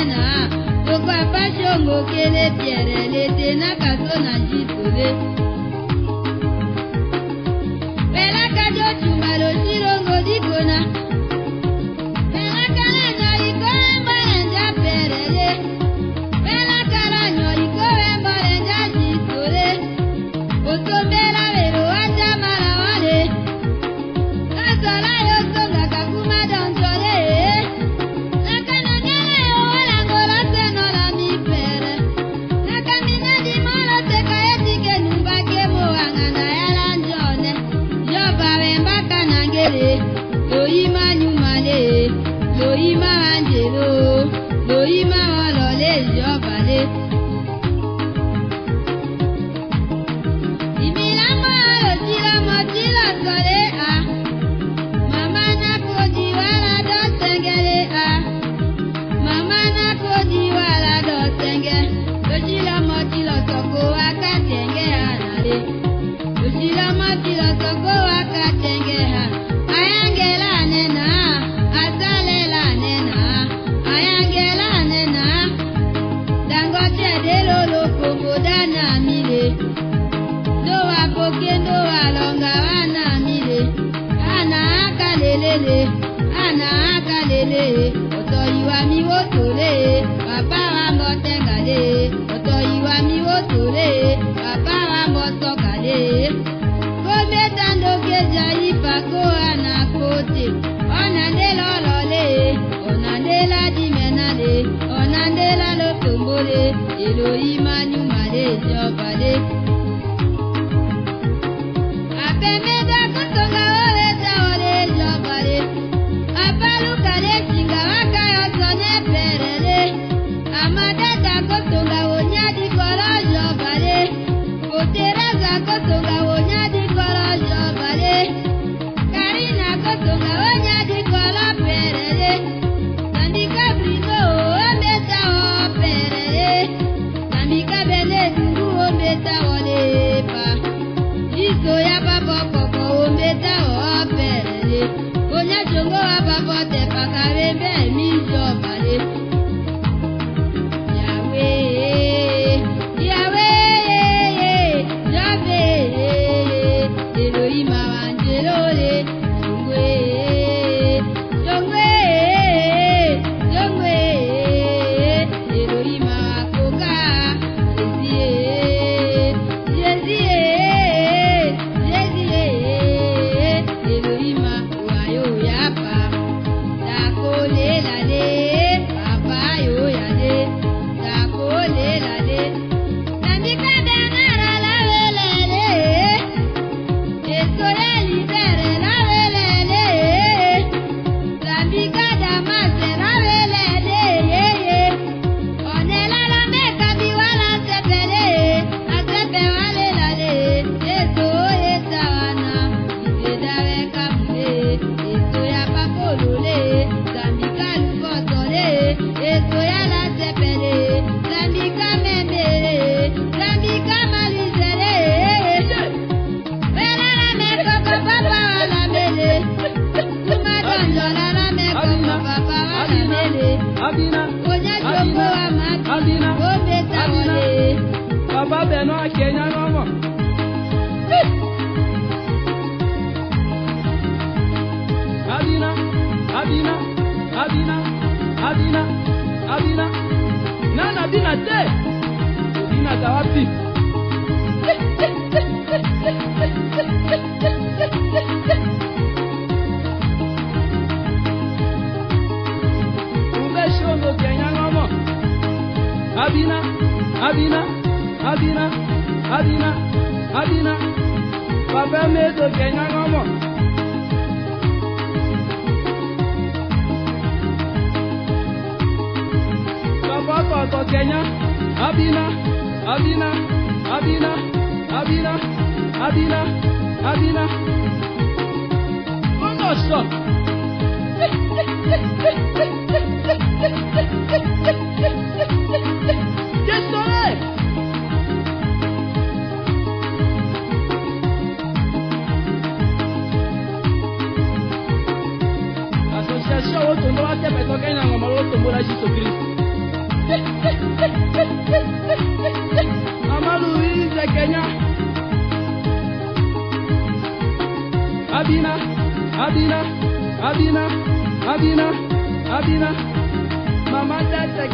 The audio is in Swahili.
nena. Pourquoi pas chongo kele pierre l'été na kaso na jitole. Pela kajo chumalo shirongo dikona. Pela kala no iko embalenda perele. Pela kala no iko embalenda jitole. Otombela vero anda marawale. Kasola yo songa kakuma donjole. Nakananyele yo wala ngola seno la mi pere. Nakamina di molo teka etike numbake mo angana yala njone. Yoba wembaka nangele. Loima nyumale. Loima angelo. Loima walole yobale. Elohima nyumale jobale. Apemeda kutonga ole taole jobale. Apaluka le chinga waka yotone perele. Amadeta kutonga wonya di koro jobale. Otereza kutonga wonya di koro jobale. Karina kutonga wonya di koro perele. Sandika brigo ometa o perele. Sandika bele duru ometa ole pa. Iso ya babo koko ometa o perele. Onya chongo wa babo te pakarebe mi jobale. Yahweh, Yahweh, Yahweh, Elohim awanjelole, Jongwe, Jongwe, Jongwe, Elohim awakoka, Jésus, Jésus, Elohim awayo yapa, takole lale, papa yo yale, takole lale, nandika benara la velele, esoya libere la velele, nandika damase la velele, onela la meka biwala sepele, asepe wale lale, eso etawana, isedawe kamule, esoya papolole, nandika lukotole, esoya la sepele, nandika memele, nandika malizele, wela la meko papa wala mele, umadonjola la meko papa wala mele, Abina, onya jombo wa mati, Abina, obeta wale. Baba Beno Kenya nomo. Abina, Abina, Abina, Abina, Abina. Nana Abina te. Abina tawapi. Ube shongo Kenya nomo. Abina, Abina, Abina, Abina, Abina. Papa medo Kenya nomo. Papa koko Kenya. Abina, Abina, Abina, Abina, Abina, Abina. Kondo shot. Désolé. Association Otondo Ate Petoka Nyangoma Otombo la Jésus Christ. Abina, Abina, Abina, Abina, Abina. Mama tete